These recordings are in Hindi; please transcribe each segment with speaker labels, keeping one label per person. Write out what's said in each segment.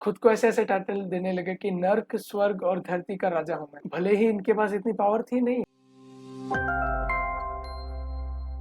Speaker 1: खुद को ऐसे ऐसे टाइटल देने लगे कि नर्क, स्वर्ग और धरती का राजा हूं मैं। भले ही इनके पास इतनी पावर थी नहीं।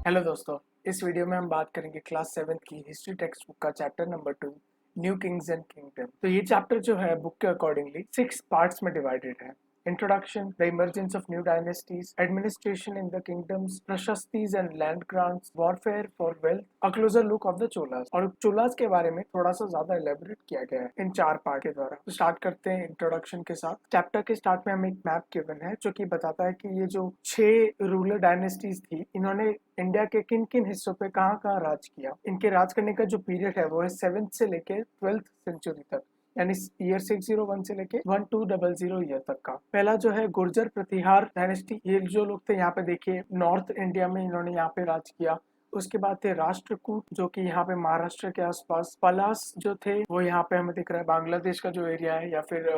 Speaker 1: हेलो दोस्तों, इस वीडियो में हम बात करेंगे क्लास 7th की हिस्ट्री टेक्स्ट बुक का chapter number 2, new kings and kingdom. तो ये चैप्टर जो है बुक के अकॉर्डिंगली 6 पार्ट्स में डिवाइडेड है। Introduction, the emergence of new dynasties, administration in the kingdoms, prashastis and land grants, warfare for wealth, a closer look of the Cholas. और चोलास के बारे में थोड़ा सा ज्यादा एलेबोरेट किया गया है इन 4 पार्ट के द्वारा। तो स्टार्ट करते हैं इंट्रोडक्शन के साथ। चैप्टर के स्टार्ट में हमें एक मैप गिवन है जो कि बताता है कि ये जो 6 रूलर डायनेस्टीज थी, इन्होंने इंडिया के किन किन हिस्सों पे कहाँ कहाँ राज किया। इनके राज करने का जो पीरियड है वो है 7th से लेके 12th सेंचुरी तक, यानी ईयर 601 से लेके 1200 ईयर तक का। पहला जो है गुर्जर प्रतिहार डायनेस्टी। ये जो लोग थे, यहाँ पे देखिए नॉर्थ इंडिया में इन्होंने यहाँ पे राज किया। उसके बाद थे राष्ट्रकूट जो कि यहाँ पे महाराष्ट्र के आसपास। पलास जो थे वो यहाँ पे हमें दिख रहा है बांग्लादेश का जो एरिया है या फिर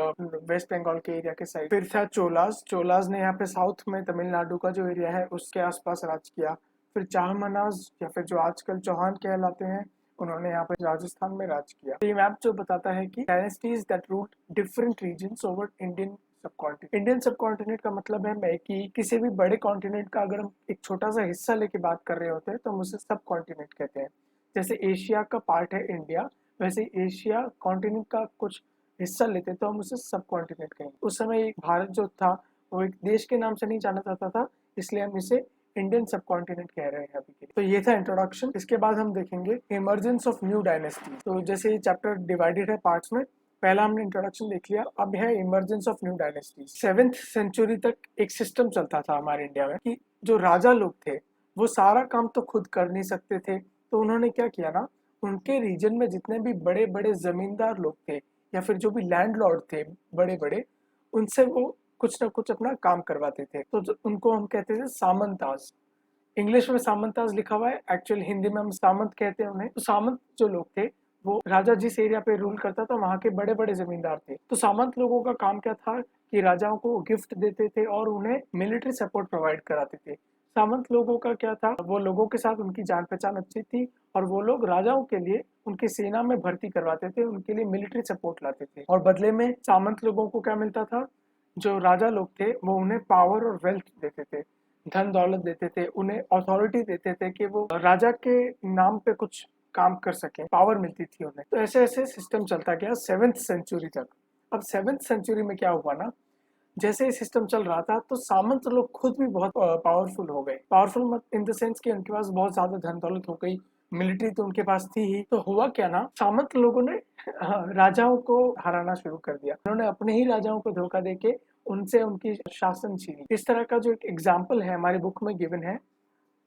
Speaker 1: वेस्ट बंगाल के एरिया के साइड। फिर था चोलास। चोलास ने यहाँ पे साउथ में तमिलनाडु का जो एरिया है उसके आसपास राज किया। फिर चाहमनाज या फिर जो आजकल चौहान कहलाते हैं, उन्होंने यहाँ पे राजस्थान में राज किया। तो ये मैप जो बताता है कि dynasties that ruled different regions over Indian subcontinent. Indian subcontinent का मतलब है मैं कि किसी भी बड़े कॉन्टिनेंट का अगर हम एक छोटा सा हिस्सा लेके बात कर रहे होते हैं तो हम उसे सब कॉन्टिनेंट कहते हैं। जैसे एशिया का पार्ट है इंडिया, वैसे एशिया कॉन्टिनेंट का कुछ हिस्सा लेते तो हम उसे सब कॉन्टिनेंट कहेंगे। उस समय भारत जो था वो एक देश के नाम से नहीं जाना जाता था, इसलिए हम इसे इंडियन सब कॉन्टिनेंट कह रहे हैं अभी के लिए। तो ये था इंट्रोडक्शन। इसके बाद हम देखेंगे इमर्जेंस ऑफ न्यू डायनेस्टी। तो जैसे ये चैप्टर डिवाइडेड है पार्ट्स में, पहला हमने इंट्रोडक्शन देख लिया, अब है emergence of new dynasty. 7th century तक एक सिस्टम चलता था हमारे इंडिया में कि जो राजा लोग थे वो सारा काम तो खुद कर नहीं सकते थे। तो उन्होंने क्या किया ना, उनके रीजन में जितने भी बड़े बड़े जमींदार लोग थे या फिर जो भी लैंडलॉर्ड थे बड़े बड़े, उनसे वो कुछ ना कुछ अपना काम करवाते थे। तो उनको हम कहते थे सामंताज। इंग्लिश में सामंताज लिखा हुआ है, एक्चुअल हिंदी में हम सामंत कहते हैं उन्हें। तो सामंत जो लोग थे वो राजा जिस एरिया पे रूल करता था वहां के बड़े बड़े जमींदार थे। तो सामंत लोगों का काम क्या था कि राजाओं को गिफ्ट देते थे और उन्हें मिलिट्री सपोर्ट प्रोवाइड कराते थे। सामंत लोगों का क्या था, वो लोगों के साथ उनकी जान पहचान अच्छी थी और वो लोग राजाओं के लिए उनकी सेना में भर्ती करवाते थे, उनके लिए मिलिट्री सपोर्ट लाते थे। और बदले में सामंत लोगों को क्या मिलता था, जो राजा लोग थे वो उन्हें पावर और वेल्थ देते थे, धन दौलत देते थे, उन्हें अथॉरिटी देते थे कि वो राजा के नाम पे कुछ काम कर सके, पावर मिलती थी उन्हें। तो ऐसे ऐसे सिस्टम चलता गया 7th सेंचुरी तक। अब 7th सेंचुरी में क्या हुआ ना, जैसे ये सिस्टम चल रहा था तो सामंत लोग खुद भी बहुत पावरफुल हो गए। पावरफुल मत इन द सेंस कि उनके पास बहुत ज्यादा धन दौलत हो गई, मिलिट्री तो उनके पास थी ही। तो हुआ क्या ना, सामंत लोगों ने राजाओं को हराना शुरू कर दिया। उन्होंने अपने ही राजाओं को धोखा देके उनसे उनकी शासन छीनी। इस तरह का जो एक एग्जाम्पल है हमारी बुक में गिवन है,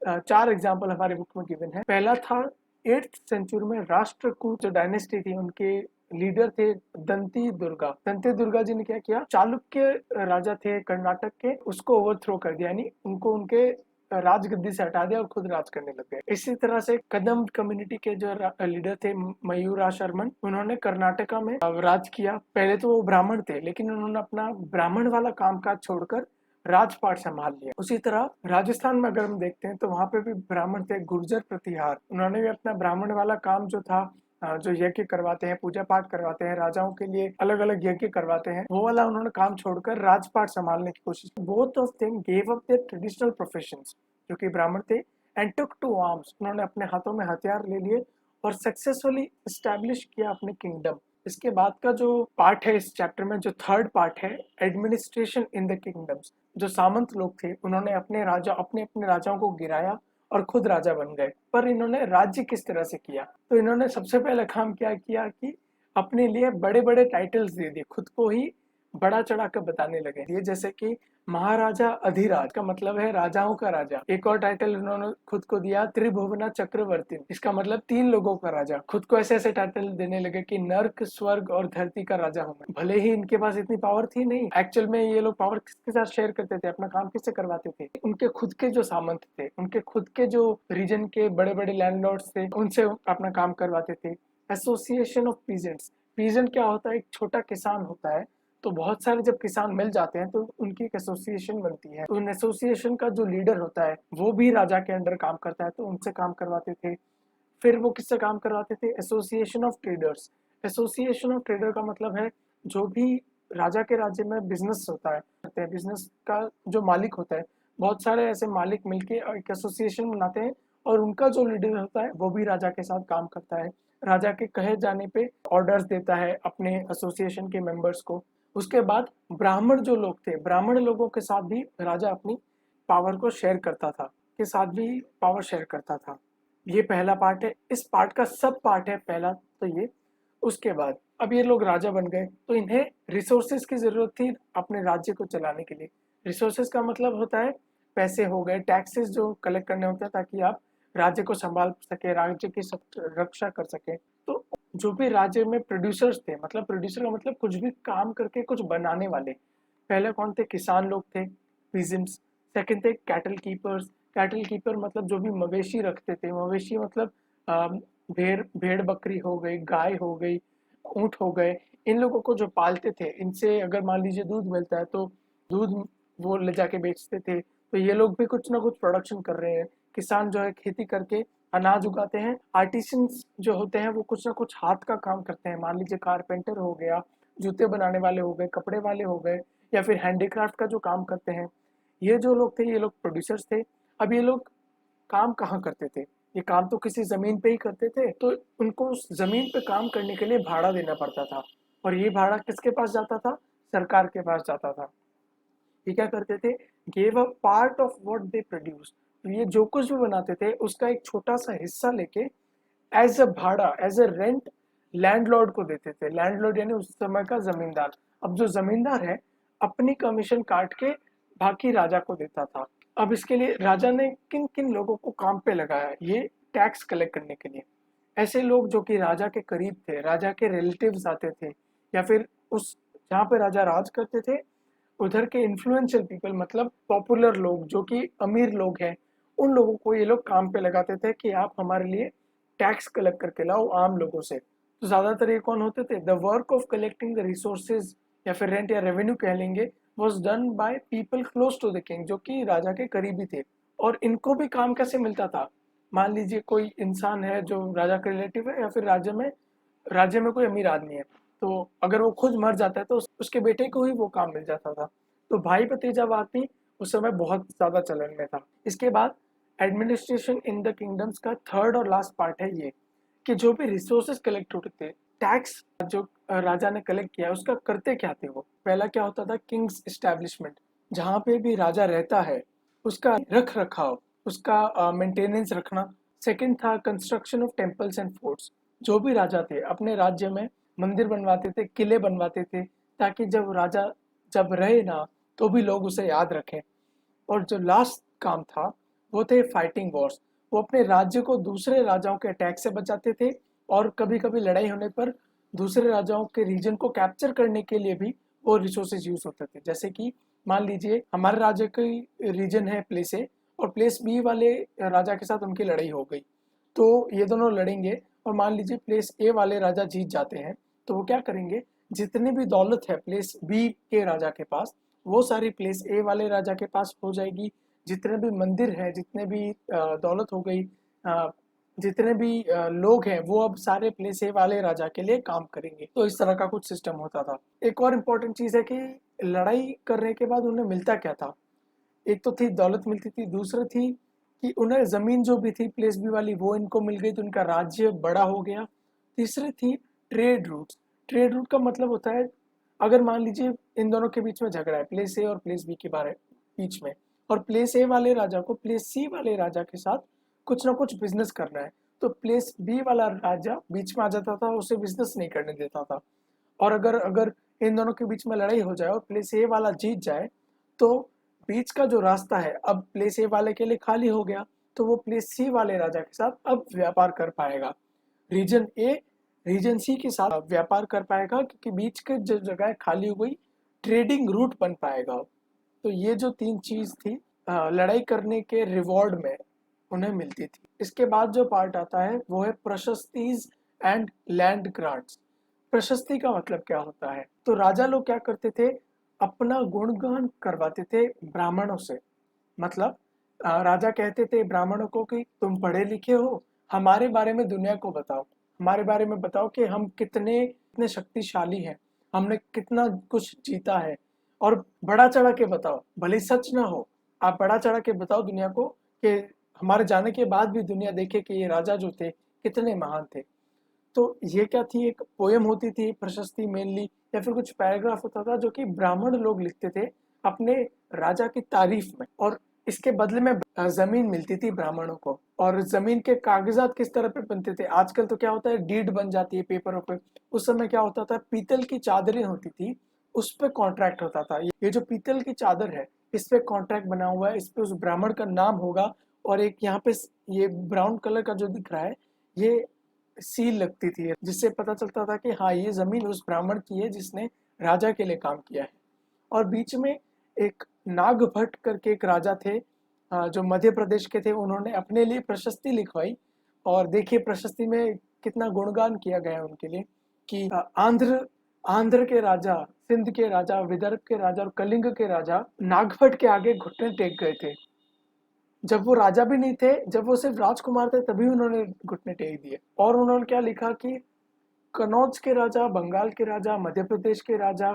Speaker 1: 4 एग्जाम्पल हमारी बुक में गिवन है। पहला था 8th सेंचुरी में राष्ट्रकूट जो डायनेस्टी थी, उनके लीडर थे दंती दुर्गा। दंती दुर्गा जी ने क्या किया, चालुक्य राजा थे कर्नाटक के, उसको ओवरथ्रो कर दिया, यानी उनको उनके राजगद्दी से हटा दिया और खुद राज करने लग गए। इसी तरह से कदम कम्युनिटी के जो लीडर थे मयूराशर्मन, उन्होंने कर्नाटका में राज किया। पहले तो वो ब्राह्मण थे लेकिन उन्होंने अपना ब्राह्मण वाला कामकाज छोड़कर राजपाट संभाल लिया। उसी तरह राजस्थान में अगर हम देखते हैं तो वहां पे भी ब्राह्मण थे, गुर्जर प्रतिहार। उन्होंने भी अपना ब्राह्मण वाला काम जो था, जो यज्ञ करवाते हैं, पूजा पाठ करवाते हैं, राजाओं के लिए अलग अलग यज्ञ करवाते हैं, वो वाला उन्होंने काम छोड़कर राजपाट संभालने की कोशिश की। Both of them gave up there traditional professions, जो कि ब्राह्मण थे, एंड टुक टू आर्म्स। उन्होंने अपने हाथों में हथियार ले लिए और सक्सेसफुली एस्टैब्लिश किया अपने किंगडम। इसके बाद का जो पार्ट है इस चैप्टर में, जो थर्ड पार्ट है, एडमिनिस्ट्रेशन इन द किंगडम्स। जो सामंत लोग थे उन्होंने अपने अपने राजाओं को गिराया और खुद राजा बन गए। पर इन्होंने राज्य किस तरह से किया, तो इन्होंने सबसे पहला काम क्या किया कि अपने लिए बड़े बड़े टाइटल्स दे दिए, खुद को ही बड़ा चढ़ा कर बताने लगे। ये जैसे कि महाराजा अधिराज का मतलब है राजाओं का राजा। एक और टाइटल उन्होंने खुद को दिया त्रिभुवना चक्रवर्ती, इसका मतलब 3 लोगों का राजा। खुद को ऐसे ऐसे टाइटल देने लगे कि नर्क, स्वर्ग और धरती का राजा हूं मैं। भले ही इनके पास इतनी पावर थी नहीं, एक्चुअल में ये लोग पावर किसके साथ शेयर करते थे, अपना काम किससे करवाते थे, उनके खुद के जो सामंत थे, उनके खुद के जो रीजन के बड़े बड़े लैंडलॉर्ड्स थे, उनसे अपना काम करवाते थे। Association of peasants. पीजेंट क्या होता है, एक छोटा किसान होता है। तो बहुत सारे जब किसान मिल जाते हैं तो उनकी एक एसोसिएशन बनती है। उन एसोसिएशन का जो लीडर होता है वो भी राजा के अंडर काम करता है, तो उनसे काम करवाते थे। फिर वो किससे काम करवाते थे, association of traders. Association of trader का मतलब है जो भी राजा के राज्य में बिजनेस होता है, बिजनेस का जो मालिक होता है, बहुत सारे ऐसे मालिक मिलके एक एसोसिएशन बनाते हैं और उनका जो लीडर होता है वो भी राजा के साथ काम करता है, राजा के कहे जाने पे ऑर्डर्स देता है अपने एसोसिएशन के मेंबर्स को। उसके बाद ब्राह्मण जो लोग थे, ब्राह्मण लोगों के साथ भी राजा अपनी पावर को शेयर करता था, के साथ भी पावर शेयर करता था। ये पहला पार्ट है। इस पार्ट का सब पार्ट है पहला तो ये। उसके बाद अब ये लोग राजा बन गए तो इन्हें रिसोर्सेज की जरूरत थी अपने राज्य को चलाने के लिए। रिसोर्सेज का मतलब होता है पैसे हो गए, टैक्सेस जो कलेक्ट करने होते हैं ताकि आप राज्य को संभाल सके, राज्य की रक्षा कर सके। तो जो भी राज्य में प्रोड्यूसर्स थे, मतलब प्रोड्यूसर का मतलब कुछ भी काम करके कुछ बनाने वाले, पहले कौन थे? किसान लोग थे, पीजेंट्स। सेकंड थे कैटल कीपर्स। कैटल कीपर मतलब जो भी मवेशी रखते थे, मवेशी मतलब भेड़ भेड़ बकरी हो गई, गाय हो गई, ऊंट हो गए। इन लोगों को जो पालते थे, इनसे अगर मान लीजिए दूध मिलता है तो दूध वो ले जाके बेचते थे। तो ये लोग भी कुछ ना कुछ प्रोडक्शन कर रहे हैं। किसान जो है खेती करके अनाज उगाते हैं। आर्टिसंस जो होते हैं वो कुछ ना कुछ हाथ का काम करते हैं, मान लीजिए कारपेंटर हो गया, जूते बनाने वाले हो गए, कपड़े वाले हो गए, या फिर हैंडीक्राफ्ट का जो काम करते हैं। ये जो लोग थे ये लोग प्रोड्यूसर्स थे। अब ये लोग काम कहाँ करते थे? ये काम तो किसी जमीन पे ही करते थे, तो उनको उस जमीन पे काम करने के लिए भाड़ा देना पड़ता था। और ये भाड़ा किसके पास जाता था? सरकार के पास जाता था। ये क्या करते थे? Gave a part of what they produce. ये जो कुछ भी बनाते थे उसका एक छोटा सा हिस्सा लेके एज अ भाड़ा, एज अ रेंट लैंडलॉर्ड को देते थे। लैंडलॉर्ड यानी उस समय का जमींदार। अब जो जमींदार है अपनी कमीशन काट के बाकी राजा को देता था। अब इसके लिए राजा ने किन किन लोगों को काम पे लगाया ये टैक्स कलेक्ट करने के लिए? ऐसे लोग जो कि राजा के करीब थे, राजा के रिलेटिव्स आते थे, या फिर उस जहाँ पे राजा राज करते थे उधर के इन्फ्लुएंशियल पीपल, मतलब पॉपुलर लोग जो कि अमीर लोग हैं, उन लोगों को ये लोग काम पे लगाते थे कि आप हमारे लिए टैक्स कलेक्ट करके लाओ आम लोगों से। तो ज्यादातर ये कौन होते थे? The work of collecting the resources या फिर रेंट या रेवेन्यू कह लेंगे, was done by people close to the king, जो कि राजा के करीबी थे। और इनको भी काम कैसे मिलता था? मान लीजिए कोई इंसान है जो राजा का रिलेटिव है, या फिर राज्य में कोई अमीर आदमी है, तो अगर वो खुद मर जाता है तो उसके बेटे को ही वो काम मिल जाता था। तो भाई भतीजावाद भी उस समय बहुत ज्यादा चलन में था। इसके बाद एडमिनिस्ट्रेशन इन द किंगडम्स का थर्ड और लास्ट पार्ट है ये, कि जो भी रिसोर्सेज कलेक्ट होते थे, टैक्स जो राजा ने कलेक्ट किया उसका करते क्या थे? वो पहला क्या होता था? किंग्स एस्टेब्लिशमेंट, जहाँ पे भी राजा रहता है उसका रख रखाव, उसका मेंटेनेंस रखना। सेकंड था construction of temples and forts. जो भी राजा थे अपने राज्य में मंदिर बनवाते थे, किले बनवाते थे, ताकि जब राजा जब रहे ना तो भी लोग उसे याद रखें। और जो लास्ट काम था वो थे फाइटिंग वॉर्स। वो अपने राज्य को दूसरे राजाओं के अटैक से बचाते थे, और कभी कभी लड़ाई होने पर दूसरे राजाओं के रीजन को कैप्चर करने के लिए भी वो रिसोर्सेज यूज होते थे। जैसे कि मान लीजिए हमारे राज्य की रीजन है प्लेस ए, और प्लेस बी वाले राजा के साथ उनकी लड़ाई हो गई, तो ये दोनों लड़ेंगे और मान लीजिए प्लेस ए वाले राजा जीत जाते हैं, तो वो क्या करेंगे? जितनी भी दौलत है प्लेस बी के राजा के पास, वो सारी प्लेस ए वाले राजा के पास हो जाएगी। जितने भी मंदिर हैं, जितने भी दौलत हो गई, जितने भी लोग हैं, वो अब सारे प्लेस ए वाले राजा के लिए काम करेंगे। तो इस तरह का कुछ सिस्टम होता था। एक और इम्पोर्टेंट चीज है कि लड़ाई करने के बाद उन्हें मिलता क्या था? एक तो थी दौलत मिलती थी, दूसरी थी कि उन्हें जमीन जो भी थी प्लेस बी वाली वो इनको मिल गई तो उनका राज्य बड़ा हो गया। तीसरी थी ट्रेड रूट्स। ट्रेड रूट का मतलब होता है अगर मान लीजिए इन दोनों के बीच में झगड़ा है, प्लेस ए और प्लेस बी के बारे बीच में, और प्लेस ए वाले राजा को प्लेस सी वाले राजा के साथ कुछ ना कुछ बिजनेस करना है, तो प्लेस बी वाला राजा बीच में आ जाता था, उसे बिजनेस नहीं करने देता था। और अगर अगर इन दोनों के बीच में लड़ाई हो जाए और प्लेस ए वाला जीत जाए, तो बीच का जो रास्ता है अब प्लेस ए वाले के लिए खाली हो गया, तो वो प्लेस सी वाले राजा के साथ अब व्यापार कर पाएगा। रीजन ए रीजन सी के साथ व्यापार कर पाएगा, क्योंकि बीच के जो जगह खाली हो गई, ट्रेडिंग रूट बन पाएगा। तो ये जो तीन चीज थी लड़ाई करने के रिवॉर्ड में उन्हें मिलती थी। इसके बाद जो पार्ट आता है वो है प्रशस्तीज एंड लैंड ग्रांट्स। प्रशस्ति का मतलब क्या होता है? तो राजा लोग क्या करते थे? अपना गुणगान करवाते थे ब्राह्मणों से। मतलब राजा कहते थे ब्राह्मणों को कि तुम पढ़े लिखे हो, हमारे बारे में दुनिया को बताओ। हमारे बारे में बताओ कि हम कितने कितने शक्तिशाली हैं, हमने कितना कुछ जीता है। और बड़ा चढ़ा के बताओ, भले ही सच ना हो, आप बड़ा चढ़ा के बताओ दुनिया को कि हमारे जाने के बाद भी दुनिया देखे कि ये राजा जो थे कितने महान थे। तो ये क्या थी, एक पोयम होती थी प्रशस्ति मेनली, या फिर कुछ पैराग्राफ होता था जो कि ब्राह्मण लोग लिखते थे अपने राजा की तारीफ में, और इसके बदले में जमीन मिलती थी ब्राह्मणों को। और जमीन के कागजात किस तरह पे बनते थे, आजकल तो क्या होता है डीड बन जाती है पेपरों पे, उस समय क्या होता था पीतल की चादरें होती थी, उस पे कॉन्ट्रैक्ट होता था। ये जो पीतल की चादर है इस पे कॉन्ट्रैक्ट बना हुआ है, इस पे उस ब्राह्मण का नाम होगा, और एक यहाँ पे ये ब्राउन कलर का जो दिख रहा है ये सील लगती थी, जिससे पता चलता था कि हाँ ये जमीन उस ब्राह्मण की है जिसने राजा के लिए काम किया है। और बीच में एक नागभट्ट करके एक राजा थे, जो मध्य प्रदेश के थे, उन्होंने अपने लिए प्रशस्ति लिखवाई। और देखिए प्रशस्ति में कितना गुणगान किया गया उनके लिए कि आंध्र आंध्र के राजा, सिंध के राजा, विदर्भ के राजा और कलिंग के राजा नागभट्ट के आगे घुटने टेक गए थे। जब वो राजा भी नहीं थे, जब वो सिर्फ राजकुमार थे, तभी उन्होंने घुटने टेक दिए। और उन्होंने क्या लिखा कि कनौज के राजा, बंगाल के राजा, मध्य प्रदेश के राजा,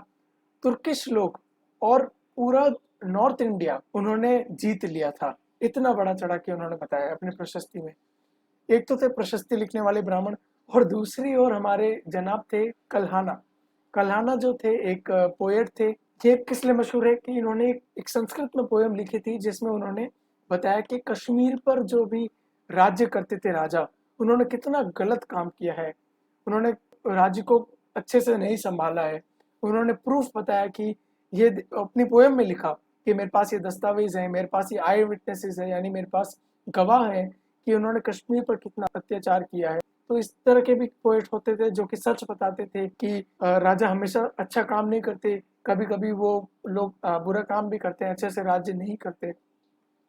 Speaker 1: तुर्किश लोग और पूरा नॉर्थ इंडिया उन्होंने जीत लिया था। इतना बड़ा चढ़ा के उन्होंने बताया अपनी प्रशस्ति में। एक तो थे प्रशस्ति लिखने वाले ब्राह्मण, और दूसरी ओर हमारे जनाब थे कल्हाना। कल्हाना जो थे एक पोएट थे। ये किस लिए मशहूर है कि इन्होंने एक संस्कृत में पोयम लिखी थी जिसमें उन्होंने बताया कि कश्मीर पर जो भी राज्य करते थे राजा, उन्होंने कितना गलत काम किया है, उन्होंने राज्य को अच्छे से नहीं संभाला है। उन्होंने प्रूफ बताया कि ये अपनी पोयम में लिखा कि मेरे पास ये दस्तावेज है, मेरे पास ये आई विटनेसेस है, यानी मेरे पास गवाह है कि उन्होंने कश्मीर पर कितना अत्याचार किया है। तो इस तरह के भी पोएट होते थे जो कि सच बताते थे कि राजा हमेशा अच्छा काम नहीं करते, कभी कभी वो लोग बुरा काम भी करते हैं, अच्छे से राज्य नहीं करते।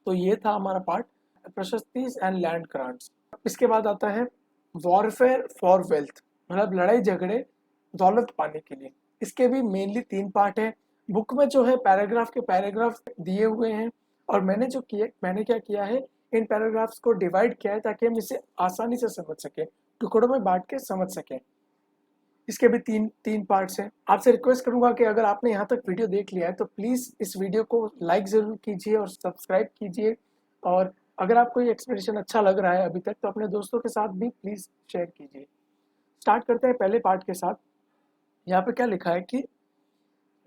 Speaker 1: तो ये था हमारा पार्ट, प्रशस्तिज एंड लैंड ग्रांट्स। इसके बाद आता है वॉरफेयर फॉर वेल्थ, मतलब लड़ाई झगड़े दौलत पाने के लिए। इसके भी मेनली 3 पार्ट है। बुक में जो है पैराग्राफ के पैराग्राफ दिए हुए हैं, और मैंने क्या किया है, इन पैराग्राफ्स को डिवाइड किया है ताकि हम इसे आसानी से समझ सकें, टुकड़ों में बांट के समझ सकें। इसके भी तीन तीन पार्ट्स हैं। आपसे रिक्वेस्ट करूंगा कि अगर आपने यहाँ तक वीडियो देख लिया है तो प्लीज़ इस वीडियो को लाइक ज़रूर कीजिए और सब्सक्राइब कीजिए। और अगर आपको ये एक्सप्लेनेशन अच्छा लग रहा है अभी तक तो अपने दोस्तों के साथ भी प्लीज़ शेयर कीजिए। स्टार्ट करते हैं पहले पार्ट के साथ। यहाँ पे क्या लिखा है कि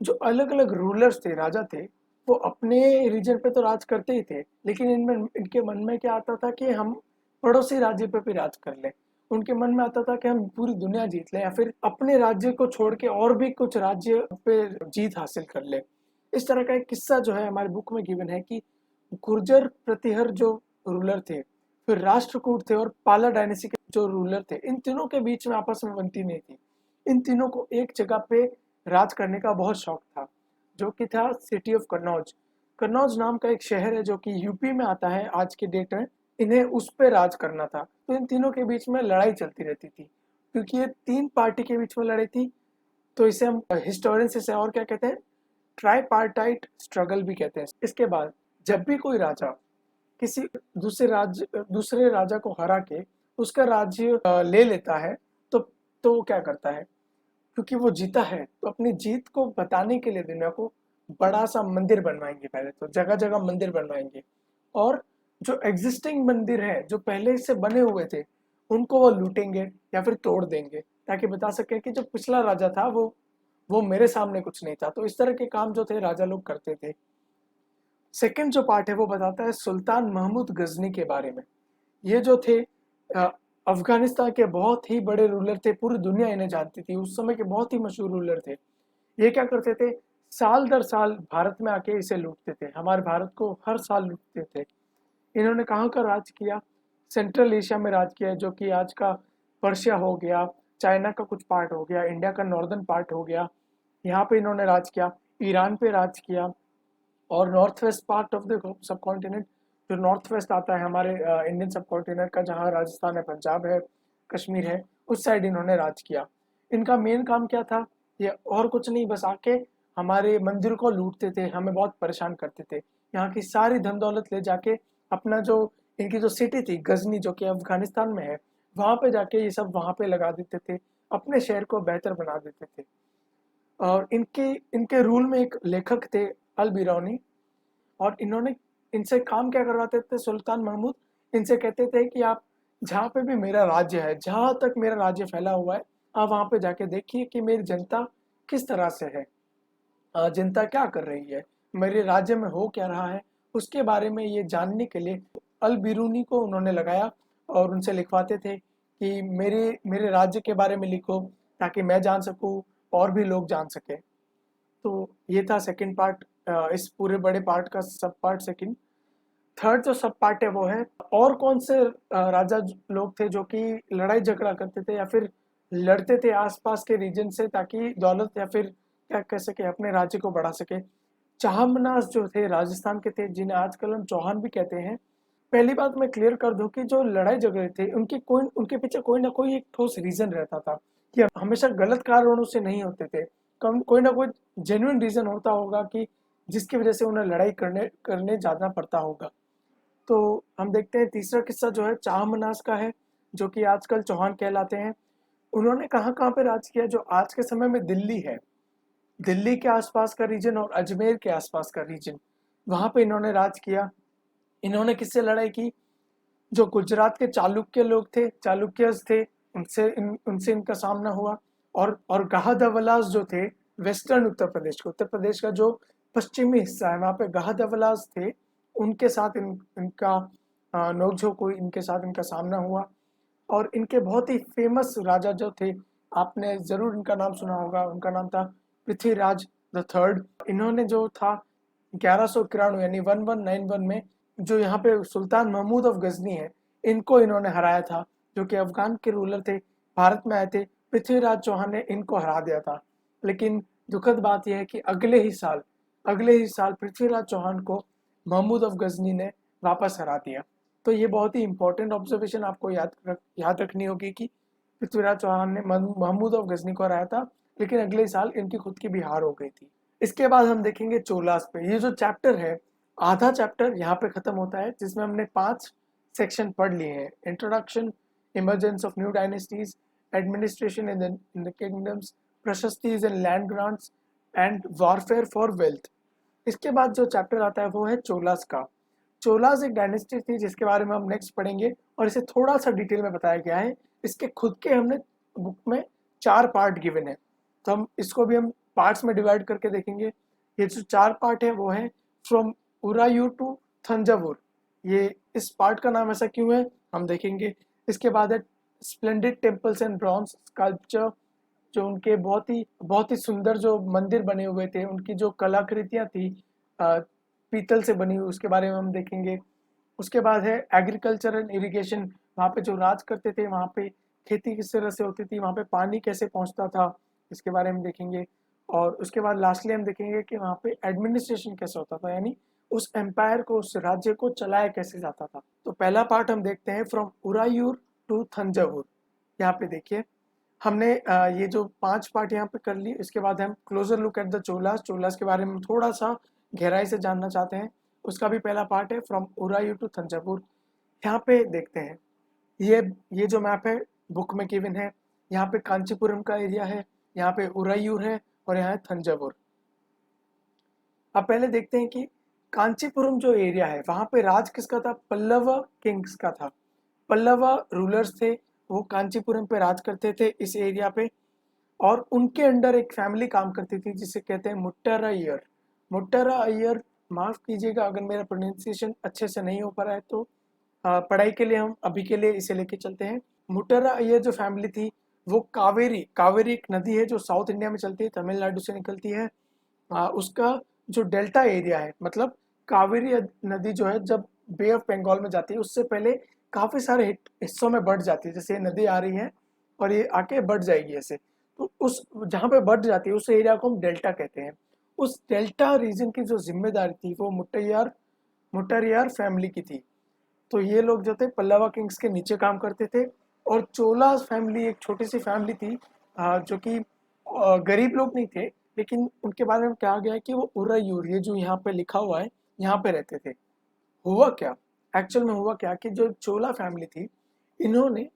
Speaker 1: जो अलग अलग रूलर्स थे, राजा थे, वो अपने रीजन पे तो राज करते ही थे, लेकिन इनमें इनके मन में क्या आता था कि हम पड़ोसी राज्य पे भी राज कर लें। उनके मन में आता था कि हम पूरी दुनिया जीत लें, या फिर अपने राज्य को छोड़ के और भी कुछ राज्य पे जीत हासिल कर लें। इस तरह का एक किस्सा जो है हमारे बुक में गिवन है कि गुर्जर प्रतिहर जो रूलर थे, फिर राष्ट्रकूट थे, और पाला डायनेस्टी के जो रूलर थे, इन तीनों के बीच में आपस में बनती नहीं थी। इन तीनों को एक जगह पे राज करने का बहुत शौक था, जो कि था सिटी ऑफ कन्नौज। कन्नौज नाम का एक शहर है जो कि यूपी में आता है आज के डेट में। इन्हें उस पे राज करना था, तो इन तीनों के बीच में लड़ाई चलती रहती थी। क्योंकि ये 3 पार्टी के बीच में लड़ाई थी, तो इसे हम हिस्टोरियंस से और क्या कहते हैं, ट्राईपार्टाइट स्ट्रगल भी कहते हैं। इसके बाद जब भी कोई राजा किसी दूसरे राजा को हरा के उसका राज्य ले लेता है, तो वो क्या करता है, क्योंकि वो जीता है तो अपनी जीत को बताने के लिए दुनिया को बड़ा सा मंदिर बनवाएंगे। पहले तो जगह जगह मंदिर बनवाएंगे, और जो एग्जिस्टिंग मंदिर है जो पहले से बने हुए थे उनको वो लूटेंगे या फिर तोड़ देंगे, ताकि बता सके कि जो पिछला राजा था वो मेरे सामने कुछ नहीं था। तो इस तरह के काम जो थे राजा लोग करते थे। सेकंड जो पार्ट है वो बताता है सुल्तान महमूद गजनी के बारे में। ये जो थे अफगानिस्तान के बहुत ही बड़े रूलर थे, पूरी दुनिया इन्हें जानती थी, उस समय के बहुत ही मशहूर रूलर थे। ये क्या करते थे, साल दर साल भारत में आके इसे लूटते थे, हमारे भारत को हर साल लूटते थे। इन्होंने कहाँ का राज किया, सेंट्रल एशिया में राज किया, जो कि आज का पर्शिया हो गया, चाइना का कुछ पार्ट हो गया, इंडिया का नॉर्दर्न पार्ट हो गया, यहाँ पे इन्होंने राज किया। ईरान पे राज किया, और north west part of the sub continent, जो नॉर्थ वेस्ट आता है हमारे इंडियन सब कॉन्टिनेंट का, जहाँ राजस्थान है, पंजाब है, कश्मीर है, उस साइड इन्होंने राज किया। इनका मेन काम क्या था, ये और कुछ नहीं, बस आके हमारे मंदिर को लूटते थे, हमें बहुत परेशान करते थे। यहाँ की सारी धन दौलत ले जाके अपना जो इनकी जो सिटी थी गजनी, जो कि अफगानिस्तान में है, वहां पे जाके ये सब वहां पे लगा देते थे, अपने शहर को बेहतर बना देते थे। और इनके इनके रूल में एक लेखक थे, अल बिरौनी, और इन्होंने इनसे काम क्या करवाते थे सुल्तान महमूद, इनसे कहते थे कि आप जहाँ पे भी मेरा राज्य है, जहाँ तक मेरा राज्य फैला हुआ है, आप वहाँ पे जाके देखिए कि मेरी जनता किस तरह से है, जनता क्या कर रही है, मेरे राज्य में हो क्या रहा है, उसके बारे में ये जानने के लिए अल बिरूनी को उन्होंने लगाया और उनसे लिखवाते थे कि मेरे मेरे राज्य के बारे में लिखो, ताकि मैं जान सकूं और भी लोग जान सके। तो ये था सेकंड पार्ट, इस पूरे बड़े पार्ट का सब पार्ट सेकंड। थर्ड जो सब पार्ट है वो है और कौन से राजा लोग थे जो कि लड़ाई झगड़ा करते थे या फिर लड़ते थे आसपास के रीजन से, ताकि दौलत या फिर क्या कह सके अपने राज्य को बढ़ा सके। चाहमनास जो थे राजस्थान के थे, जिन्हें आजकल हम चौहान भी कहते हैं। पहली बात मैं क्लियर कर दूं कि जो लड़ाई झगड़े थे उनके पीछे कोई ना कोई एक ठोस रीजन रहता था, कि हमेशा गलत कारणों से नहीं होते थे, कम कोई ना कोई जेन्युइन रीजन होता होगा कि जिसकी वजह से उन्हें लड़ाई करने करने जाना पड़ता होगा। तो हम देखते हैं तीसरा किस्सा जो है चाहमनास का है, जो कि आजकल चौहान कहलाते हैं। उन्होंने कहाँ कहाँ पे राज किया, जो आज के समय में दिल्ली है, दिल्ली के आसपास का रीजन और अजमेर के आसपास का रीजन, वहां पे इन्होंने राज किया। इन्होंने किससे लड़ाई की, जो गुजरात के चालुक्य लोग थे, चालुक्यस थे, उनसे इनका सामना हुआ। और गाहदवलास जो थे, वेस्टर्न उत्तर प्रदेश का जो पश्चिमी हिस्सा है, वहां पे गाहदवलास थे, उनके साथ इनका नोकझोंक हुई, इनके साथ इनका सामना हुआ। और इनके बहुत ही फेमस राजा जो थे, आपने जरूर इनका नाम सुना होगा, उनका नाम था पृथ्वीराज द थर्ड। इन्होंने जो था 1191 यानी 1191 में, जो यहाँ पे सुल्तान महमूद ऑफ गजनी है, इनको इन्होंने हराया था, जो कि अफगान के रूलर थे, भारत में आए थे। पृथ्वीराज चौहान ने इनको हरा दिया था। लेकिन दुखद बात यह है कि अगले ही साल पृथ्वीराज चौहान को महमूद ऑफ गजनी ने वापस हरा दिया। तो ये बहुत ही इंपॉर्टेंट ऑब्जर्वेशन आपको याद रखनी होगी कि पृथ्वीराज चौहान ने महमूद ऑफ गजनी को हराया था, लेकिन अगले साल इनकी खुद की भी हार हो गई थी। इसके बाद हम देखेंगे चोलास पे। ये जो चैप्टर है, आधा चैप्टर यहाँ पे खत्म होता है, जिसमें हमने 5 सेक्शन पढ़ लिए हैं। Introduction, emergence of new dynasties, administration in the kingdoms, prashastis and land grants, and warfare for wealth. इसके बाद जो चैप्टर आता है वो है चोलास का। चोलास एक डायनेस्टी थी जिसके बारे में हम नेक्स्ट पढ़ेंगे, और इसे थोड़ा सा डिटेल में बताया गया है। इसके खुद के हमने बुक में 4 पार्ट गिवन है, तो हम इसको भी हम पार्ट्स में डिवाइड करके देखेंगे। ये जो 4 पार्ट है वो है फ्रॉम उरायूर टू थंजावुर। ये इस पार्ट का नाम ऐसा क्यों है हम देखेंगे। इसके बाद है splendid temples and bronze sculpture, जो उनके बहुत ही सुंदर जो मंदिर बने हुए थे, उनकी जो कलाकृतियां थी पीतल से बनी हुई, उसके बारे में हम देखेंगे। उसके बाद है एग्रीकल्चर एंड इरिगेशन, वहाँ पे जो राज करते थे, वहाँ पे खेती किस तरह से होती थी, वहाँ पे पानी कैसे पहुँचता था, इसके बारे में देखेंगे। और उसके बाद लास्टली हम देखेंगे कि वहाँ पे एडमिनिस्ट्रेशन कैसे होता था, यानी उस एम्पायर को, उस राज्य को चलाया कैसे जाता था। तो पहला पार्ट हम देखते हैं फ्रॉम उरायूर टू थंजावुर। यहाँ पे देखिए हमने ये जो 5 पार्ट यहाँ पे कर ली। इसके बाद हम closure look at the Cholas, Cholas के बारे में थोड़ा सा गहराई से जानना चाहते हैं। उसका भी पहला पार्ट है फ्रॉम उरायूर टू थंजावुर। यहाँ पे देखते हैं, ये ये जो मैप है बुक में गिवन है। यहाँ पे कांचीपुरम का एरिया है, यहाँ पे उरायूर है, और यहाँ है थंजावुर। अब पहले देखते हैं कि कांचीपुरम जो एरिया है, वहां पे राज किसका था, पल्लव किंग्स का था। पल्लव रूलर्स थे, वो कांचीपुरम पे राज करते थे इस एरिया पे। और उनके अंडर एक फैमिली काम करती थी जिसे कहते हैं मुट्टरा अय्यर। मुट्टरा अय्यर, माफ कीजिएगा अगर मेरा प्रोनाउंसिएशन अच्छे से नहीं हो पा रहा है, तो पढ़ाई के लिए हम अभी के लिए इसे लेके चलते हैं। मुट्टरा अय्यर जो फैमिली थी, वो कावेरी कावेरी एक नदी है जो साउथ इंडिया में चलती है, तमिलनाडु से निकलती है। उसका जो डेल्टा एरिया है, मतलब कावेरी नदी जो है जब बे ऑफ बंगाल में जाती है, उससे पहले काफी सारे हिस्सों में बढ़ जाती है। जैसे ये नदी आ रही है और ये आके बढ़ जाएगी ऐसे, तो उस जहाँ पे बढ़ जाती है उस एरिया को हम डेल्टा कहते हैं। उस डेल्टा रीजन की जो जिम्मेदारी थी वो मुट्टरियार फैमिली की थी। तो ये लोग जो थे पल्लवा किंग्स के नीचे काम करते थे। और चोला फैमिली एक छोटी सी फैमिली थी, जो कि गरीब लोग नहीं थे, लेकिन उनके बारे में कहा गया है कि वो उरायूर, ये जो यहाँ पे लिखा हुआ है, यहाँ पे रहते थे। हुआ क्या, एक्चुअल में हुआ क्या कि जो चोला फैमिली थी, इन्होंने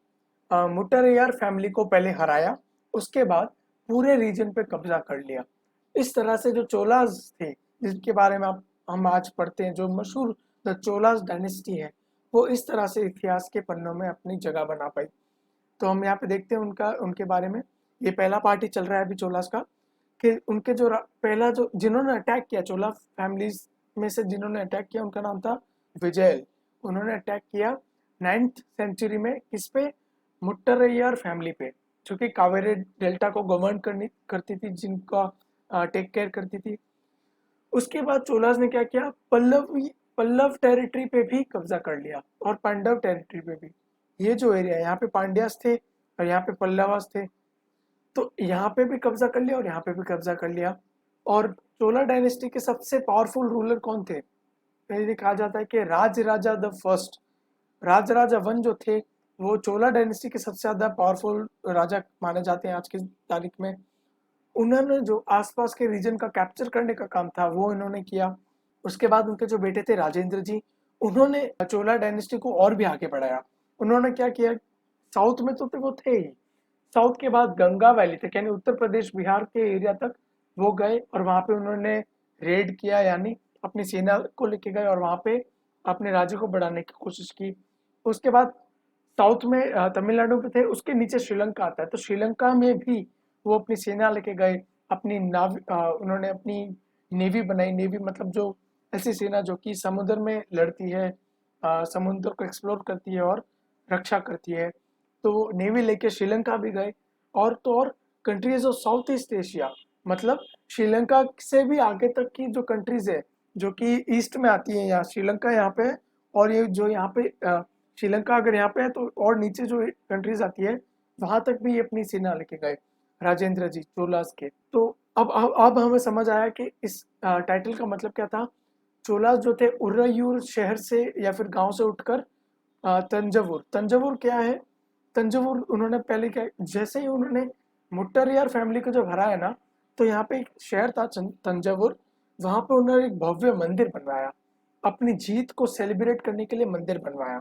Speaker 1: मुट्टरैयार फैमिली को पहले हराया, उसके बाद पूरे रीजन पे कब्जा कर लिया। इस तरह से जो चोलास थे, जिसके बारे में हम आज पढ़ते हैं, जो मशहूर द चोलास डायनेस्टी है, वो इस तरह से इतिहास के पन्नों में अपनी जगह बना पाई। तो हम यहाँ पे देखते हैं उनके बारे में। ये पहला पार्ट ही चल रहा है अभी चोलास का, कि उनके जो पहला जो जिन्होंने अटैक किया, चोला फैमिलीज में से जिन्होंने अटैक किया, उनका नाम था विजय। उन्होंने अटैक किया 9th सेंचुरी में, किस पे? मुट्टरैयार फैमिली पे, जो कि कावेरी डेल्टा को गवर्न करती थी, जिनका टेक केयर करती थी। उसके बाद चोलास ने क्या किया, पल्लव टेरिटरी पे भी कब्जा कर लिया और पांडव टेरिटरी पे भी। ये जो एरिया है, यहाँ पे पांड्यास थे और यहाँ पे पल्लवास थे, तो यहाँ पे भी कब्जा कर लिया और यहाँ पे भी कब्जा कर लिया। और चोला डायनेस्टी के सबसे पावरफुल रूलर कौन थे? पहले कहा जाता है कि Rajaraja the first, Rajaraja one जो थे, वो चोला डायनेस्टी के सबसे ज्यादा पावरफुल राजा माने जाते हैं आज की तारीख में। उन्होंने जो आसपास के रीजन का कैप्चर करने का काम था वो इन्होंने किया। उसके बाद उनके जो बेटे थे राजेंद्र जी, उन्होंने चोला डायनेस्टी को और भी आगे बढ़ाया। उन्होंने क्या किया, साउथ में तो वो थे ही, साउथ के बाद गंगा वैली तक, यानी उत्तर प्रदेश बिहार के एरिया तक वो गए और वहां पे उन्होंने रेड किया, यानी अपनी सेना को लेके गए और वहां पे अपने राज्य को बढ़ाने की कोशिश की। उसके बाद साउथ में तमिलनाडु पे थे, उसके नीचे श्रीलंका आता है, तो श्रीलंका में भी वो अपनी सेना लेके गए। उन्होंने अपनी नेवी बनाई। नेवी मतलब जो ऐसी सेना जो कि समुद्र में लड़ती है, समुद्र को एक्सप्लोर करती है और रक्षा करती है। तो वो नेवी लेके श्रीलंका भी गए। और तो और countries of south east Asia, मतलब श्रीलंका से भी आगे तक की जो कंट्रीज है, जो कि ईस्ट में आती है, यहाँ श्रीलंका यहाँ पे है, और ये जो यहाँ पे श्रीलंका अगर यहाँ पे है तो और नीचे जो कंट्रीज आती है, वहां तक भी ये अपनी सेना लेके गए राजेंद्र जी चोलास के। तो अब हमें समझ आया कि इस टाइटल का मतलब क्या था। चोलास जो थे उरैयूर शहर से या फिर गांव से उठकर तंजावुर, तंजावुर क्या है, तंजावुर उन्होंने पहले क्या, जैसे ही उन्होंने मुट्टरैयार फैमिली को जब हराया ना, तो यहाँ पे एक शहर था तंजावुर, वहां पे उन्होंने एक भव्य मंदिर बनवाया, अपनी जीत को सेलिब्रेट करने के लिए मंदिर बनवाया।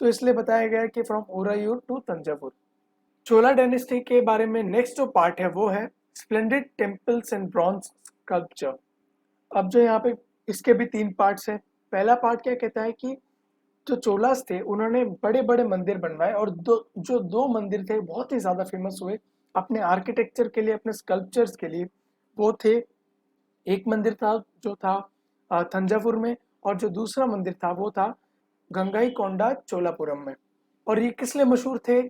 Speaker 1: तो इसलिए बताया गया है कि from Uraiyur to Thanjavur. Chola dynasty के बारे में नेक्स्ट जो पार्ट है वो है splendid temples and bronze sculpture. अब जो यहाँ पे इसके भी 3 पार्ट्स हैं। पहला पार्ट क्या कहता है कि जो चोलास थे उन्होंने बड़े बड़े मंदिर बनवाए, और दो मंदिर थे बहुत ही ज्यादा फेमस हुए अपने आर्किटेक्चर के लिए, अपने स्कल्पचर्स के लिए। वो थे, एक मंदिर था जो था तंजावुर में, और जो दूसरा मंदिर था वो था गंगाईकोंडा चोलापुरम में। और ये किस लिए मशहूर थे?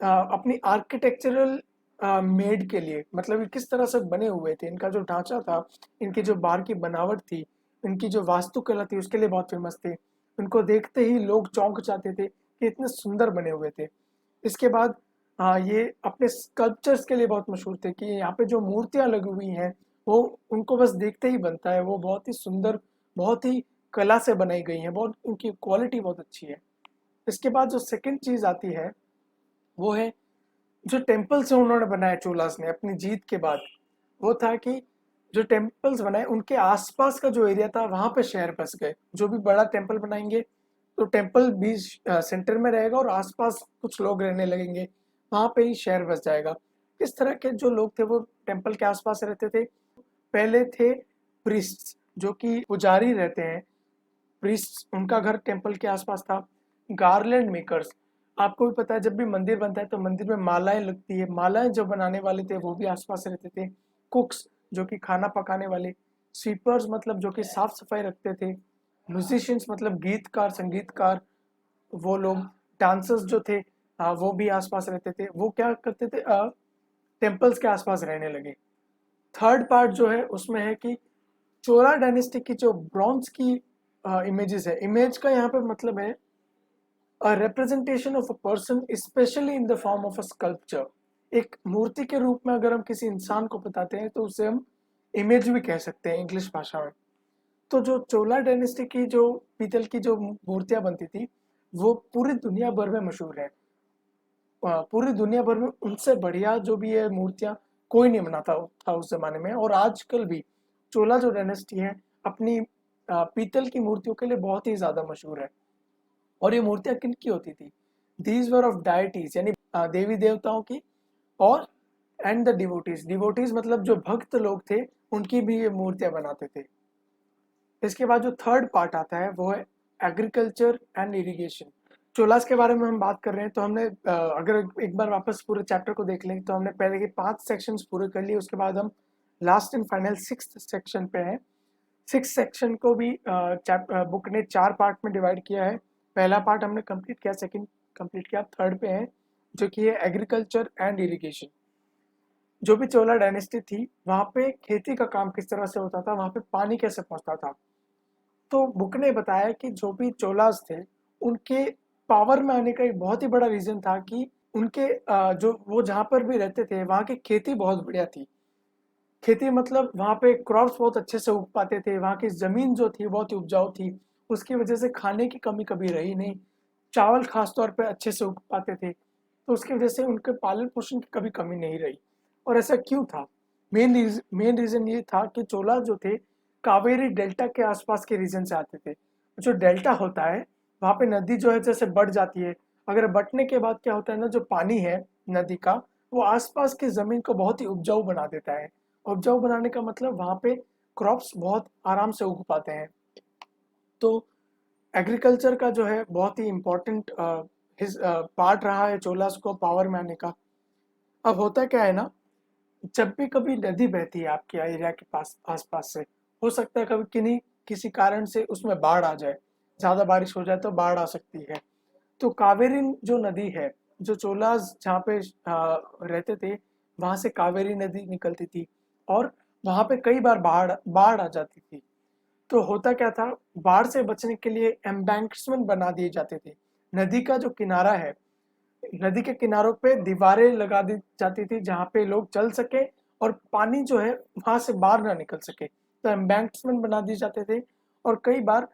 Speaker 1: अपनी आर्किटेक्चरल मेड के लिए, मतलब ये किस तरह से बने हुए थे, इनका जो ढांचा था, इनकी जो बाहर की बनावट थी, इनकी जो वास्तुकला थी, उसके लिए बहुत फेमस थे। उनको देखते ही लोग चौंक जाते थे कि इतने सुंदर बने हुए थे। इसके बाद ये अपने स्कल्पचर्स के लिए बहुत मशहूर थे, कि यहाँ पे जो मूर्तियां लगी हुई हैं वो उनको बस देखते ही बनता है, वो बहुत ही सुंदर, बहुत ही कला से बनाई गई हैं, बहुत उनकी क्वालिटी बहुत अच्छी है। इसके बाद जो सेकंड चीज आती है वो है जो टेम्पल्स उन्होंने बनाए चोलास ने अपनी जीत के बाद। वो था कि जो टेम्पल्स बनाए उनके आसपास का जो एरिया था वहां पे शहर बस गए। जो भी बड़ा टेम्पल बनाएंगे तो टेम्पल बीच सेंटर में रहेगा और आसपास कुछ लोग रहने लगेंगे, वहां पे ही शहर बस जाएगा। इस तरह के जो लोग थे वो टेम्पल के आसपास रहते थे। पहले थे प्रीस्ट, जो कि पुजारी रहते हैं, प्रीस्ट, उनका घर टेम्पल के आसपास था। गार्लैंड मेकर्स, आपको भी पता है जब भी मंदिर बनता है तो मंदिर में मालाएं लगती है, मालाएं जो बनाने वाले थे वो भी आसपास रहते थे। कुक्स, जो कि खाना पकाने वाले। स्वीपर्स, मतलब जो कि साफ सफाई रखते थे। म्यूजिशियंस, मतलब गीतकार, संगीतकार, वो लोग। डांसर्स जो थे वो भी आसपास रहते थे। वो क्या करते थे, टेम्पल्स के आसपास रहने लगे। थर्ड पार्ट जो है उसमें है कि चोला डायनेस्टी की जो ब्रॉन्ज की इमेजेस है, इमेज का यहाँ पे मतलब है a representation of a person especially in the form of a sculpture। एक मूर्ति के रूप में अगर हम किसी इंसान को बताते हैं तो उसे हम इमेज भी कह सकते हैं इंग्लिश भाषा में। तो जो चोला डायनेस्टी की जो पीतल की जो मूर्तियां बनती थी वो पूरी दुनिया भर में मशहूर है। पूरी दुनिया भर में उनसे बढ़िया जो भी है मूर्तियां कोई नहीं बनाता था उस जमाने में, और आजकल भी चोला जो डायनेस्टी है अपनी पीतल की मूर्तियों के लिए बहुत ही ज्यादा मशहूर है। और ये मूर्तियां किन की होती थी? दीज वर ऑफ डायटीज, यानी देवी देवताओं की, और एंड द डिवोटीज मतलब जो भक्त लोग थे उनकी भी ये मूर्तियां बनाते थे। इसके बाद जो थर्ड पार्ट आता है वो है एग्रीकल्चर एंड इरिगेशन। चोलास के बारे में हम बात कर रहे हैं तो हमने अगर एक बार वापस पूरे चैप्टर को देख लें तो हमने पहले के 5 सेक्शंस पूरे कर लिए, उसके बाद हम last and final 6th section पे हैं। 6th सेक्शन को भी बुक ने 4 पार्ट में डिवाइड किया है। पहला पार्ट हमने कंप्लीट किया, सेकंड कंप्लीट किया, थर्ड पे है जो कि है एग्रीकल्चर एंड इरिगेशन। जो भी चोला डायनेस्टी थी वहाँ पे खेती का काम किस तरह से होता था, वहाँ पे पानी कैसे पहुँचता था। तो बुक ने बताया कि जो भी चोलास थे उनके पावर में आने का एक बहुत ही बड़ा रीजन था कि उनके जो वो जहाँ पर भी रहते थे वहाँ की खेती बहुत बढ़िया थी। खेती मतलब वहाँ पे क्रॉप्स बहुत अच्छे से उग पाते थे, वहाँ की ज़मीन जो थी बहुत ही उपजाऊ थी, उसकी वजह से खाने की कमी कभी रही नहीं। चावल खास तौर पे अच्छे से उग पाते थे, तो उसकी वजह से उनके पालन पोषण की कभी कमी नहीं रही। और ऐसा क्यों था? मेन रीज़न ये था कि चोला जो थे कावेरी डेल्टा के आसपास के रीजन से आते थे। जो डेल्टा होता है वहाँ पे नदी जो है जैसे बढ़ जाती है, अगर बढ़ने के बाद क्या होता है ना, जो पानी है नदी का वो आसपास की ज़मीन को बहुत ही उपजाऊ बना देता है। उपजाऊ बनाने का मतलब वहाँ पे क्रॉप्स बहुत आराम से उग पाते हैं। तो एग्रीकल्चर का जो है बहुत ही इम्पोर्टेंट पार्ट रहा है चोलास को पावर में आने का। अब होता क्या है ना, जब भी कभी नदी बहती है आपके एरिया के पास आसपास से, हो सकता है कभी किसी कारण से उसमें बाढ़ आ जाए, ज़्यादा बारिश हो जाए तो बाढ़ आ सकती है। तो कावेरी जो नदी है, जो चोलास जहाँ पे रहते थे वहाँ से कावेरी नदी निकलती थी और वहाँ पे कई बार बाढ़ बाढ़ आ जाती थी। तो होता क्या था, बाढ़ से बचने के लिए एम्बैंक्समेंट बना दिए जाते थे। नदी का जो किनारा है, नदी के किनारों पे दीवारें लगा दी जाती थी जहाँ पे लोग चल सके और पानी जो है वहां से बाहर ना निकल सके, तो एम्बैंक्समेंट बना दिए जाते थे। और कई बार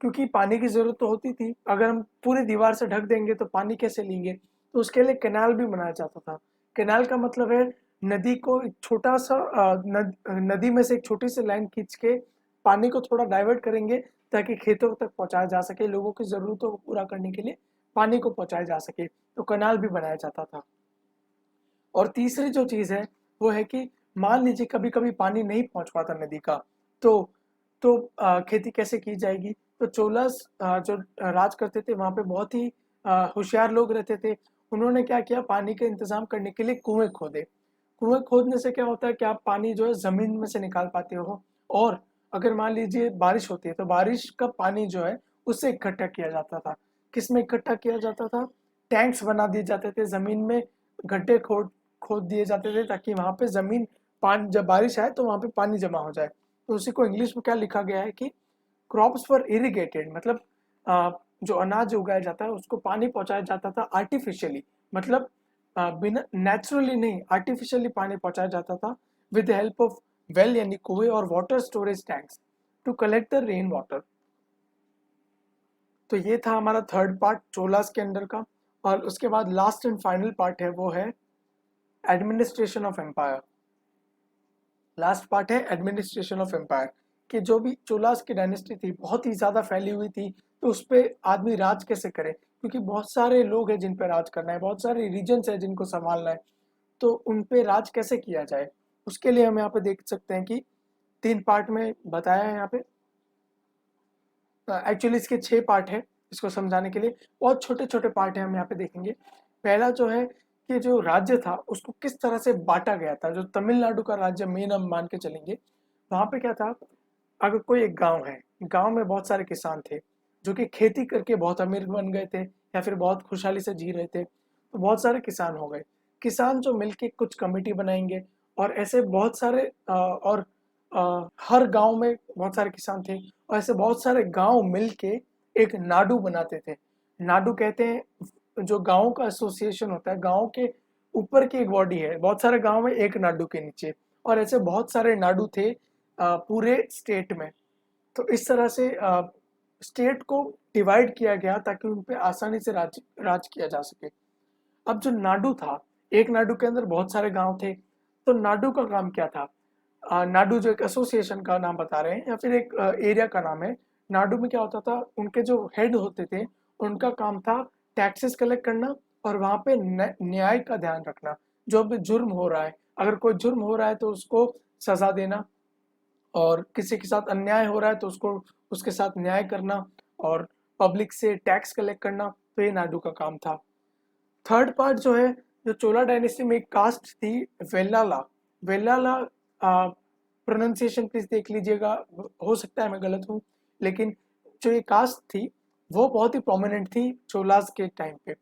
Speaker 1: क्योंकि पानी की जरूरत तो होती थी, अगर हम पूरी दीवार से ढक देंगे तो पानी कैसे लेंगे, तो उसके लिए कैनाल भी बनाया जाता था। कैनाल का मतलब है नदी को एक छोटा सा नदी में से एक छोटी सी लाइन खींच के पानी को थोड़ा डाइवर्ट करेंगे ताकि खेतों तक पहुंचाया जा सके, लोगों की जरूरतों को पूरा करने के लिए पानी को पहुंचाया जा सके, तो कनाल भी बनाया जाता था। और तीसरी जो चीज़ है वो है कि मान लीजिए कभी कभी पानी नहीं पहुंच पाता नदी का, तो खेती कैसे की जाएगी। तो चोलास जो राज करते थे वहाँ पे बहुत ही होशियार लोग रहते थे। उन्होंने क्या किया, पानी का इंतजाम करने के लिए कुएं खोदे। कुएं खोदने से क्या होता है कि आप पानी जो है जमीन में से निकाल पाते हो, और अगर मान लीजिए बारिश होती है तो बारिश का पानी जो है उससे इकट्ठा किया जाता था। किस में इकट्ठा किया जाता था? टैंक्स बना दिए जाते थे, जमीन में गड्ढे खोद खोद दिए जाते थे ताकि वहां पे जमीन पानी जब बारिश आए तो वहां पे पानी जमा हो जाए। तो उसी को इंग्लिश में क्या लिखा गया है कि क्रॉप्स फॉर इरिगेटेड, मतलब जो अनाज उगाया जाता है उसको पानी पहुंचाया जाता था आर्टिफिशियली, मतलब बिना नेचुरली नहीं, आर्टिफिशियली पानी पहुंचाया जाता था with the help of well यानी कुएं और water storage tanks to collect the rain water. तो ये था हमारा थर्ड पार्ट चोलास के अंडर का। और उसके बाद लास्ट एंड फाइनल पार्ट है वो है administration of empire. Last part है एडमिनिस्ट्रेशन ऑफ एम्पायर, कि जो भी चोलास की डायनेस्टी थी बहुत ही ज़्यादा फैली हुई थी, तो उस पर आदमी राज कैसे करे, क्योंकि बहुत सारे लोग हैं जिन पे राज करना है, बहुत सारे रीजन्स हैं जिनको संभालना है, तो उन पे राज कैसे किया जाए। उसके लिए हम यहाँ पे देख सकते हैं कि 3 पार्ट में बताया है यहाँ पे। एक्चुअली इसके 6 पार्ट है, इसको समझाने के लिए बहुत छोटे छोटे पार्ट है हम यहाँ पे देखेंगे। पहला जो है कि जो राज्य था उसको किस तरह से बांटा गया था, जो तमिलनाडु का राज्य मेन हम मान के चलेंगे। वहाँ पे क्या था, अगर कोई एक गांव है, गांव में बहुत सारे किसान थे जो कि खेती करके बहुत अमीर बन गए थे या फिर बहुत खुशहाली से जी रहे थे, तो बहुत सारे किसान हो गए। किसान जो मिलके कुछ कमेटी बनाएंगे और ऐसे बहुत सारे और हर गांव में बहुत सारे किसान थे और ऐसे बहुत सारे गांव मिलके एक नाडु बनाते थे। नाडु कहते हैं जो गांव का एसोसिएशन होता है, गांव के ऊपर की एक बॉडी है, बहुत सारे गांव में एक नाडु के नीचे, और ऐसे बहुत सारे नाडु थे पूरे स्टेट में। तो इस तरह से स्टेट को डिवाइड किया गया ताकि उन पे आसानी से राज राज किया जा सके। अब जो नाडु था, एक नाडु के अंदर बहुत सारे गांव थे, तो नाडु का काम क्या था? नाडु जो एक एसोसिएशन का नाम बता रहे हैं या फिर एक एरिया का नाम है। नाडु में क्या होता था, उनके जो हेड होते थे उनका काम था टैक्सेस कलेक्ट करना और वहाँ पे न्याय का ध्यान रखना। जो भी जुर्म हो रहा है, अगर कोई जुर्म हो रहा है तो उसको सजा देना, और किसी के साथ अन्याय हो रहा है तो उसको उसके साथ न्याय करना, और पब्लिक से टैक्स कलेक्ट करना। तो ये नायडू का काम था। थर्ड पार्ट जो है, जो चोला डायनेस्टी में एक कास्ट थी, वेल्लाला। वेल्लाला, प्रोनाउंसिएशन प्लीज देख लीजिएगा, हो सकता है मैं गलत हूँ, लेकिन जो ये कास्ट थी वो बहुत ही प्रोमिनेंट थी चोलास के टाइम पे।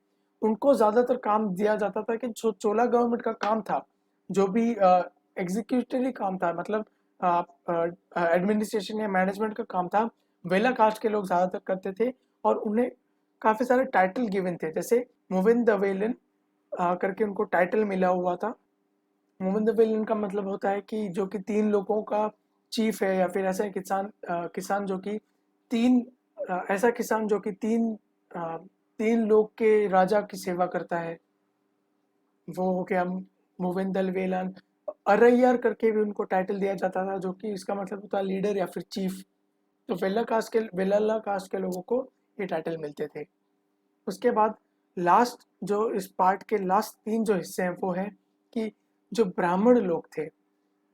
Speaker 1: उनको ज्यादातर काम दिया जाता था कि जो चोला गवर्नमेंट का काम था, जो भी एग्जीक्यूटिवली काम था, मतलब एडमिनिस्ट्रेशन या मैनेजमेंट का काम था, वेला कास्ट के लोग ज्यादातर करते थे। और उन्हें काफी सारे टाइटल गिवन थे, जैसे मोविन द वेलन करके उनको टाइटल मिला हुआ था। मोविन द वेलन का मतलब होता है कि जो कि 3 लोगों का चीफ है, या फिर ऐसा किसान, किसान जो कि तीन ऐसा किसान जो कि 3 लोग के राजा की सेवा करता है, वो हो गया मोविन द वेलन। अरैयर करके भी उनको टाइटल दिया जाता था, जो कि इसका मतलब होता है लीडर या फिर चीफ। तो वेल्ला कास्ट के लोगों को ये टाइटल मिलते थे। उसके बाद लास्ट, जो इस पार्ट के लास्ट 3 जो हिस्से हैं वो है कि जो ब्राह्मण लोग थे,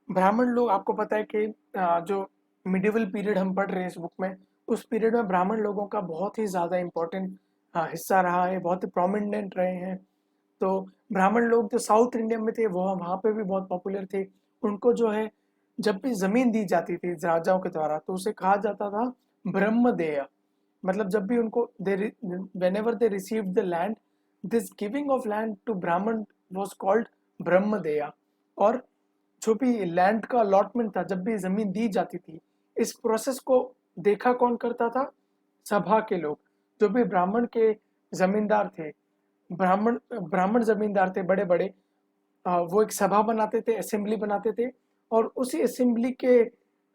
Speaker 1: ब्राह्मण लोग, आपको पता है कि जो मिडिवल पीरियड हम पढ़ रहे हैं इस बुक में, उस पीरियड में ब्राह्मण लोगों का बहुत ही ज़्यादा इम्पोर्टेंट हिस्सा रहा है, बहुत ही प्रोमिनेंट रहे हैं। तो ब्राह्मण लोग जो साउथ इंडिया में थे वो वहाँ पे भी बहुत पॉपुलर थे। उनको जो है, जब भी जमीन दी जाती थी राजाओं के द्वारा तो उसे कहा जाता था ब्रह्मदेय। मतलब जब भी उनको whenever they received the land, this giving of land to ब्राह्मण was called ब्रह्मदेय। और जो भी लैंड का अलॉटमेंट था, जब भी जमीन दी जाती थी, इस प्रोसेस को देखा कौन करता था? सभा के लोग। जो भी ब्राह्मण के जमींदार थे, ब्राह्मण ब्राह्मण जमींदार थे बड़े बड़े, वो एक सभा बनाते थे, असेंबली बनाते थे, और उसी असेंबली के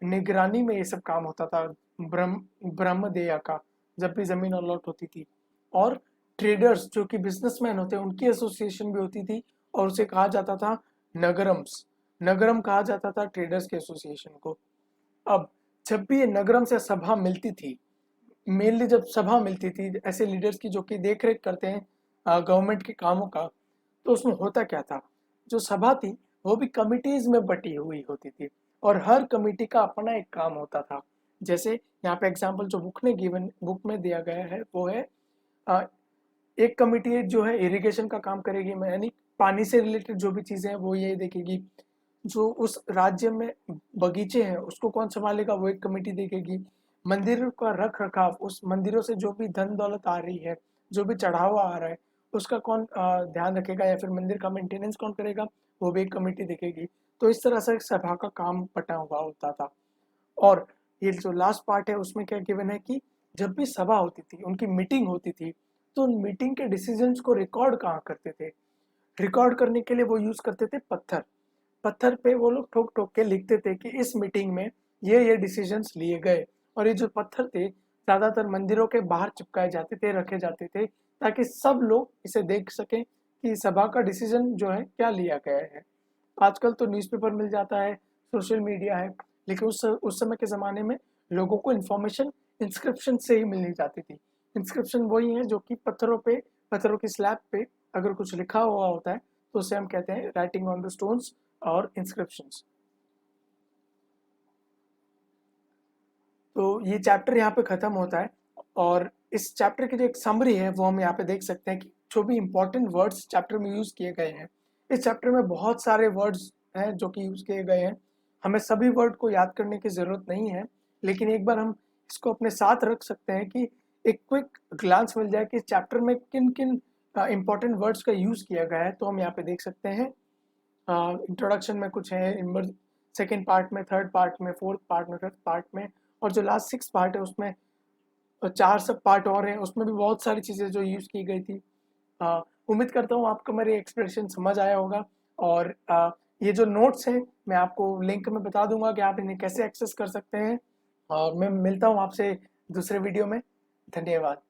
Speaker 1: निगरानी में ये सब काम होता था ब्रह्मदेया का, जब भी जमीन अलॉट होती थी। और ट्रेडर्स जो कि बिजनेसमैन होते हैं, उनकी एसोसिएशन भी होती थी, और उसे कहा जाता था नगरम्स। नगरम कहा जाता था ट्रेडर्स के एसोसिएशन को। अब जब भी ये नगरम से सभा मिलती थी, मेनली जब सभा मिलती थी ऐसे लीडर्स की जो कि देख रेख करते हैं गवर्नमेंट के कामों का, तो उसमें होता क्या था? जो सभा थी वो भी कमिटीज में बटी हुई होती थी, और हर कमिटी का अपना एक काम होता था। जैसे यहाँ पे एग्जांपल जो बुक में दिया गया है वो है, अ, एक कमिटी जो है इरिगेशन का काम करेगी, यानी पानी से रिलेटेड जो भी चीजें हैं वो ये देखेगी। जो उस राज्य में बगीचे हैं उसको कौन संभालेगा, वो एक कमेटी देखेगी। मंदिर का रख रखाव, उस मंदिरों से जो भी धन दौलत आ रही है, जो भी चढ़ावा आ रहा है, उसका कौन ध्यान रखेगा, या फिर मंदिर का मेंटेनेंस कौन करेगा, वो भी एक कमेटी देखेगी। तो इस तरह से सभा का काम बटा हुआ होता था। और ये जो लास्ट पार्ट है उसमें क्या गिवन है कि जब भी सभा होती थी, उनकी मीटिंग होती थी, तो उन मीटिंग के डिसीजंस को रिकॉर्ड कहाँ करते थे? रिकॉर्ड करने के लिए वो यूज करते थे पत्थर। पत्थर पे वो लोग ठोक ठोक के लिखते थे कि इस मीटिंग में ये डिसीजंस लिए गए। और ये जो पत्थर थे ज्यादातर मंदिरों के बाहर चिपकाए जाते थे, रखे जाते थे, ताकि सब लोग इसे देख सकें कि सभा का डिसीजन जो है क्या लिया गया है। आजकल तो न्यूज़पेपर मिल जाता है, सोशल मीडिया है, लेकिन उस समय के ज़माने में लोगों को इन्फॉर्मेशन इंस्क्रिप्शन से ही मिलनी जाती थी। इंस्क्रिप्शन वही है जो कि पत्थरों की स्लैब पे अगर कुछ लिखा हुआ होता है तो उसे हम कहते हैं राइटिंग ऑन द स्टोन्स और इंस्क्रिप्शंस। तो ये चैप्टर यहाँ पे खत्म होता है, और इस चैप्टर की जो एक समरी है वो हम यहाँ पे देख सकते हैं कि जो भी इंपॉर्टेंट वर्ड्स चैप्टर में यूज किए गए हैं। इस चैप्टर में बहुत सारे वर्ड्स हैं जो कि यूज किए गए हैं। हमें सभी वर्ड को याद करने की जरूरत नहीं है, लेकिन एक बार हम इसको अपने साथ रख सकते हैं कि एक क्विक ग्लांस मिल जाए कि चैप्टर में किन किन इंपॉर्टेंट वर्ड्स का यूज किया गया है। तो हम यहाँ पे देख सकते हैं, इंट्रोडक्शन में कुछ है, सेकेंड पार्ट में, थर्ड पार्ट में, फोर्थ पार्ट में, फिफ्थ पार्ट में, और जो लास्ट 6 पार्ट है उसमें 4 सब पार्ट और हैं, उसमें भी बहुत सारी चीज़ें जो यूज़ की गई थी। उम्मीद करता हूँ आपको मेरे एक्सप्रेशन समझ आया होगा। और ये जो नोट्स हैं मैं आपको लिंक में बता दूंगा कि आप इन्हें कैसे एक्सेस कर सकते हैं। और मैं मिलता हूँ आपसे दूसरे वीडियो में। धन्यवाद।